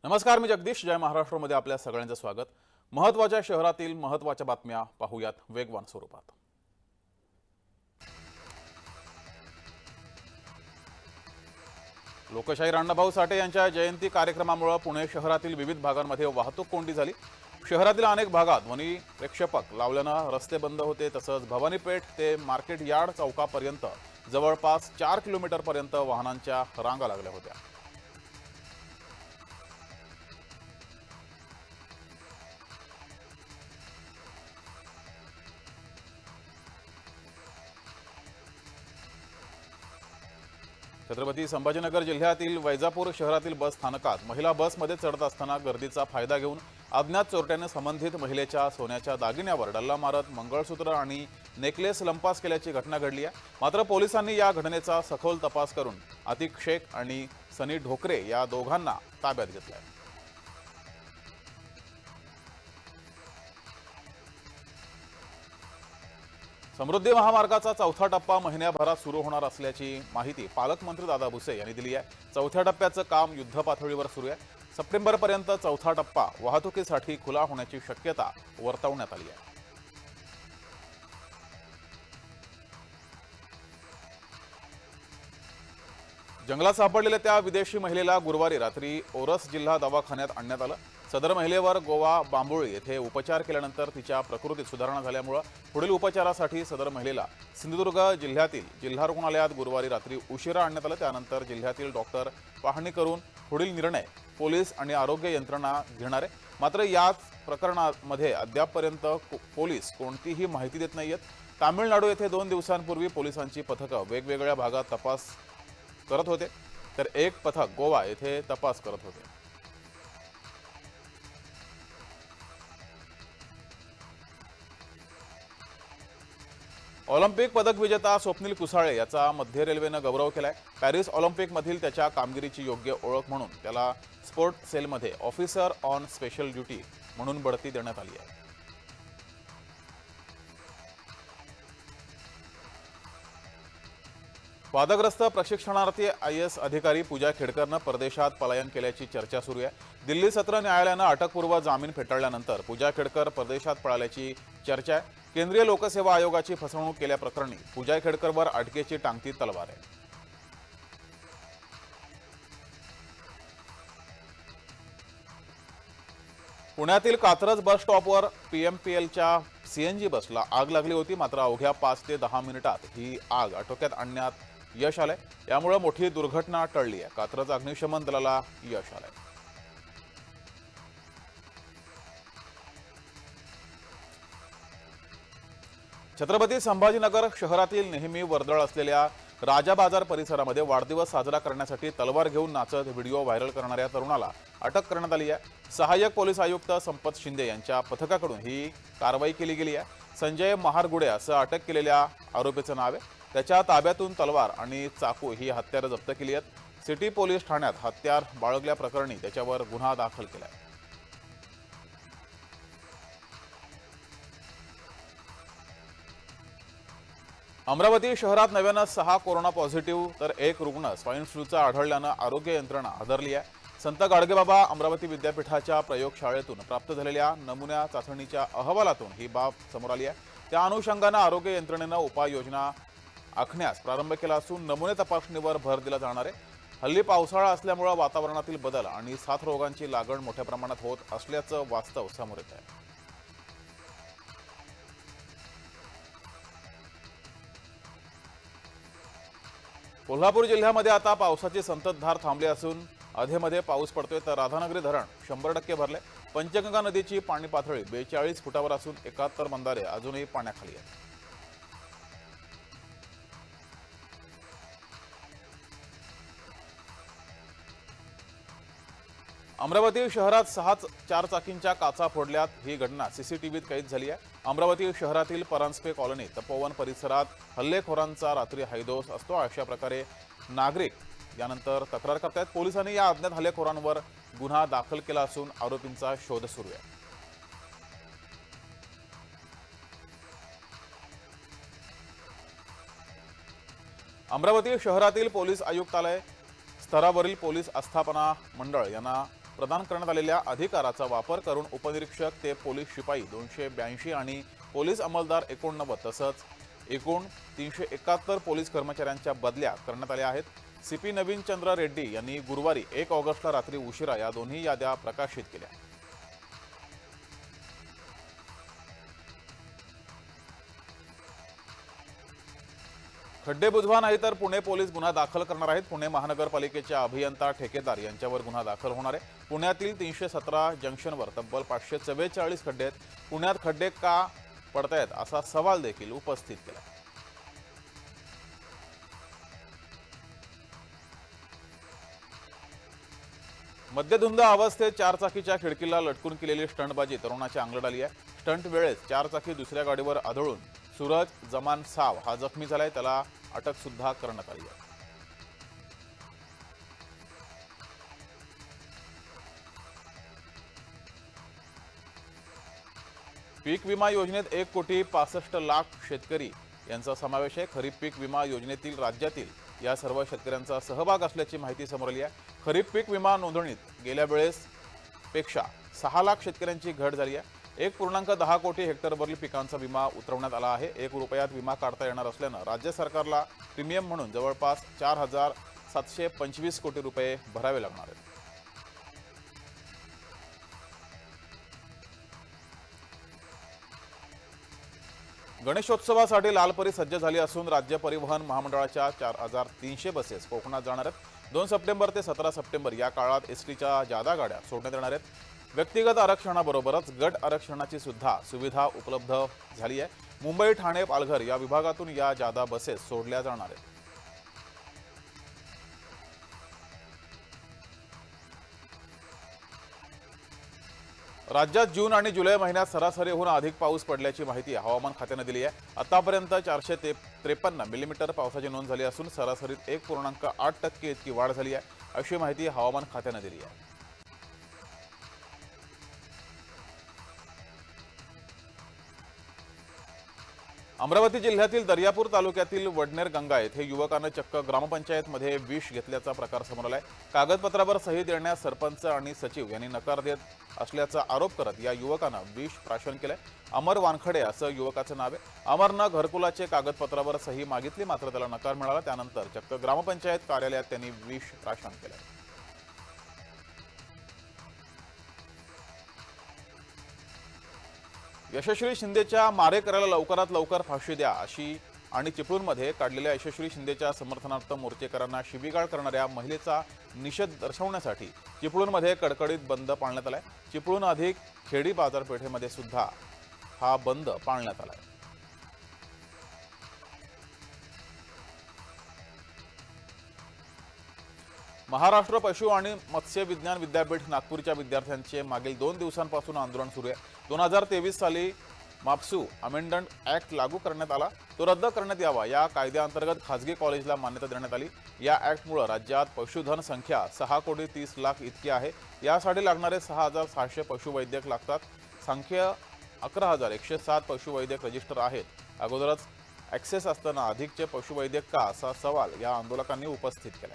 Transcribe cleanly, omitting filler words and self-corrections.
नमस्कार, मी जगदीश. जय महाराष्ट्रमध्ये आपल्या सगळ्यांचं स्वागत. महत्त्वाच्या शहरातील महत्त्वाच्या बातम्या पाहूयात वेगवान स्वरूपात. लोकशाहीर अण्णाभाऊ साठे यांच्या जयंती कार्यक्रमामुळे पुणे शहरातील विविध भागांमध्ये वाहतूक कोंडी झाली. शहरातील अनेक भागात ध्वनी प्रेक्षेपक लावल्यानं रस्ते बंद होते. तसंच भवानीपेठ ते मार्केट यार्ड चौकापर्यंत जवळपास 4 किलोमीटरपर्यंत वाहनांच्या रांगा लागल्या होत्या. छत्रपती संभाजीनगर जिल्ह्यातील वैजापूर शहरातील बस स्थानकात महिला बसमध्ये चढत असताना गर्दीचा फायदा घेऊन अज्ञात चोरट्याने संबंधित महिलेच्या सोन्याच्या दागिन्यावर डल्ला मारत मंगळसूत्र आणि नेकलेस लंपास केल्याची घटना घडली आहे. मात्र पोलिसांनी या घटनेचा सखोल तपास करून अतिक शेख आणि सनी ढोकरे या दोघांना ताब्यात घेतलंय. समृद्धी महामार्गाचा चौथा टप्पा महिन्याभरात सुरू होणार असल्याची माहिती पालकमंत्री दादा भुसे यांनी दिली आहे. चौथ्या टप्प्याचं काम युद्धपातळीवर सुरू आहे. सप्टेंबरपर्यंत चौथा टप्पा वाहतुकीसाठी खुला होण्याची शक्यता वर्तवण्यात आली आहे. जंगलात सापडलेल्या त्या विदेशी महिलेला गुरुवारी रात्री ओरस जिल्हा दवाखान्यात आणण्यात आलं. सदर महिलेवर गोवा बांबोळी येथे उपचार केल्यानंतर तिच्या प्रकृतीत सुधारणा झाल्यामुळे पुढील उपचारासाठी सदर महिलेला सिंधुदुर्ग जिल्ह्यातील जिल्हा रुग्णालयात गुरुवारी रात्री उशिरा आणण्यात आलं. त्यानंतर जिल्ह्यातील डॉक्टर पाहणी करून पुढील निर्णय पोलीस आणि आरोग्य यंत्रणा घेणार आहे. मात्र याच प्रकरणामध्ये अद्यापपर्यंत पोलीस कोणतीही माहिती देत नाहीयेत. तामिळनाडू येथे 2 दिवसांपूर्वी पोलिसांची पथकं वेगवेगळ्या भागात तपास करत होते, तर एक पथक गोवा येथे तपास करत होते. ऑलिम्पिक पदक विजेता स्वप्नील कुसाळे याचा मध्य रेल्वेनं गौरव केलाय. पॅरिस ऑलिम्पिकमधील त्याच्या कामगिरीची योग्य ओळख म्हणून त्याला स्पोर्ट सेलमध्ये ऑफिसर ऑन स्पेशल ड्युटी म्हणून बढती देण्यात आली आहे. वादग्रस्त प्रशिक्षणार्थी IAS अधिकारी पूजा खेडकरनं परदेशात पलायन केल्याची चर्चा सुरू आहे. दिल्ली सत्र न्यायालयानं अटकपूर्व जामीन फेटाळल्यानंतर पूजा खेडकर परदेशात पळाल्याची चर्चा आहे. केंद्रीय लोकसेवा आयोगाची फसवणूक केल्याप्रकरणी पूजा खेडकरवर अटकेची टांगती तलवार आहे. पुण्यातील कात्रज बस स्टॉपवर PMPLच्या CNG बसला आग लागली होती. मात्र अवघ्या 5 ते 10 मिनिटात ही आग आटोक्यात आणण्यात यश आलंय. यामुळे मोठी दुर्घटना टळली आहे. कात्रज अग्निशमन दलाला यश आलंय. छत्रपती संभाजीनगर शहरातील नेहमी वर्दळ असलेल्या राजा बाजार परिसरामध्ये वाढदिवस साजरा करण्यासाठी तलवार घेऊन नाचत व्हिडिओ व्हायरल करणाऱ्या तरुणाला अटक करण्यात आली आहे. सहाय्यक पोलीस आयुक्त संपत शिंदे यांच्या पथकाकडून ही कारवाई केली गेली आहे. संजय महारगुडे असं अटक केलेल्या आरोपीचं नाव आहे. त्याच्या ताब्यातून तलवार आणि चाकू ही हत्यारं जप्त केली आहेत. सिटी पोलीस ठाण्यात हत्यार बाळगल्याप्रकरणी त्याच्यावर गुन्हा दाखल केलाय. अमरावती शहरात नव्यानं 6 कोरोना पॉझिटिव्ह तर 1 रुग्ण स्वाईन फ्लूचा आढळल्यानं आरोग्य यंत्रणा हादरली आहे. संत गाडगेबाबा अमरावती विद्यापीठाच्या प्रयोगशाळेतून प्राप्त झालेल्या नमुन्या चाचणीच्या अहवालातून ही बाब समोर आली आहे. त्या अनुषंगानं आरोग्य यंत्रणेनं उपाययोजना आखण्यास प्रारंभ केला असून नमुने तपासणीवर भर दिला जाणार आहे. हल्ली पावसाळा असल्यामुळे वातावरणातील बदल आणि साथरोगांची लागण मोठ्या प्रमाणात होत असल्याचं वास्तव समोर येत आहे. कोल्हापूर जिल्ह्यामध्ये आता पावसाची संततधार थांबली असून अधेमध्ये पाऊस पडतोय. तर राधानगरी धरण 100% भरले. पंचगंगा नदीची पाणी पातळी 42 फुटावर असून 71 बंधारे अजूनही पाण्याखाली आहेत. अमरावती शहरात 6 चारचाकींच्या काचा फोडल्यात. ही घटना CCTVत कैद झाली आहे. अमरावती शहरातील परांजपे कॉलनी तपोवन परिसरात हल्लेखोरांचा रात्री हैदोस असतो. अशा प्रकारे नागरिक यानंतर तक्रार करतायत. पोलिसांनी या अज्ञात हल्लेखोरांवर गुन्हा दाखल केला असून आरोपींचा शोध सुरू आहे. अमरावती शहरातील पोलीस आयुक्तालय स्तरावरील पोलीस आस्थापना मंडळ यांना प्रदान करण्यात आलेल्या अधिकाराचा वापर करून उपनिरीक्षक ते पोलीस शिपाई 282 आणि पोलीस अंमलदार 89 तसंच एकूण 371 पोलीस कर्मचाऱ्यांच्या बदल्या करण्यात आल्या आहेत. सीपी नवीन चंद्र रेड्डी यांनी गुरुवारी 1 ऑगस्टला रात्री उशिरा या दोन्ही याद्या प्रकाशित केल्या. खड्डे बुजवा नाही तर पुणे पोलीस गुन्हा दाखल करणार आहेत. पुणे महानगरपालिकेच्या अभियंता ठेकेदार यांच्यावर गुन्हा दाखल होणार आहे. पुण्यातील 317 जंक्शनवर तब्बल 544 खड्डे आहेत. पुण्यात खड्डे का पडतायत असा सवाल देखील उपस्थित केला. मद्यधुंद अवस्थेत चारचाकीच्या खिडकीला लटकून केलेली स्टंटबाजी तरुणाची अंगलट आली आहे. स्टंट वेळेस चारचाकी दुसऱ्या गाडीवर आदळून सूरज जमान साव हा जखमी झालाय. त्याला अटक सुद्धा करण्यात आली आहे. पीक विमा योजनेत 1,65,00,000 शेतकरी यांचा समावेश आहे. खरीप पीक विमा योजनेतील राज्यातील या सर्व शेतकऱ्यांचा सहभाग असल्याची माहिती समोर आली आहे. खरीप पीक विमा नोंदणीत गेल्या वेळेस पेक्षा 6 लाख शेतकऱ्यांची घट झाली आहे. 1.10 कोटी हेक्टरवरील पिकांचा विमा उतरवण्यात आला आहे. 1 रुपयात विमा काढता येणार असल्यानं राज्य सरकारला प्रीमियम म्हणून जवळपास 4,725 कोटी रुपये भरावे लागणार आहेत. गणेशोत्सवासाठी लालपरी सज्ज झाली असून राज्य परिवहन महामंडळाच्या 4,300 बसेस कोकणात जाणार आहेत. 2 सप्टेंबर ते 17 सप्टेंबर या काळात एसटीच्या जादा गाड्या सोडण्यात येणार आहेत. व्यक्तिगत आरक्षणाबरोबरच गट आरक्षणाची सुद्धा सुविधा उपलब्ध झाली आहे. मुंबई, ठाणे, पालघर या विभागातून या जादा बसेस सोडल्या जाणार आहेत. राज्यात जून आणि जुलै महिन्यात सरासरीहून अधिक पाऊस पडल्याची माहिती हवामान खात्याने दिली आहे. आतापर्यंत 453 मिलीमीटर पावसाची नोंद झाली असून सरासरीत 1.8% इतकी वाढ झाली आहे, अशी माहिती हवामान खात्याने दिली आहे. अमरावती जिल्ह्यातील दर्यापूर तालुक्यातील वडनेर गंगा येथे युवकानं चक्क ग्रामपंचायतमध्ये विष घेतल्याचा प्रकार समोर आलाय. कागदपत्रावर सही देण्यास सरपंच आणि सचिव यांनी नकार देत असल्याचा आरोप करत या युवकानं विष प्राशन केलंय. अमर वानखडे असं युवकाचं नाव आहे. अमरनं घरकुलाचे कागदपत्रावर सही मागितली, मात्र त्याला नकार मिळाला. त्यानंतर चक्क ग्रामपंचायत कार्यालयात त्यांनी विष प्राशन केलंय. यशस्वी शिंदेच्या मारेकऱ्याला लवकरात लवकर फाशी द्या अशी आणि चिपळूणमध्ये काढलेल्या यशस्वी शिंदेच्या समर्थनार्थ मोर्चेकरांना शिवीगाळ करणाऱ्या महिलेचा निषेध दर्शवण्यासाठी चिपळूणमध्ये कडकडीत बंद पाळण्यात आलाय. चिपळूण अधिक खेडी बाजारपेठेमध्ये सुद्धा हा बंद पाळण्यात आलाय. महाराष्ट्र पशु आणि मत्स्य विज्ञान विद्यापीठ नागपूरच्या विद्यार्थ्यांचे मागील 2 दिवसांपासून आंदोलन सुरू आहे. 2023 साली माप्सू अमेंडमेंट ऍक्ट लागू करण्यात आला, तो रद्द करण्यात यावा या कायद्याअंतर्गत खासगी कॉलेजला मान्यता देण्यात आली. या ऍक्टमुळे राज्यात पशुधन संख्या 6,30,00,000 इतकी आहे. यासाठी लागणारे 6,600 पशुवैद्यक लागतात. संख्या 11,107 पशुवैद्यक रजिस्टर आहेत. अगोदरच ऍक्सेस असताना अधिकचे पशुवैद्यक का असा सवाल या आंदोलकांनी उपस्थित केला.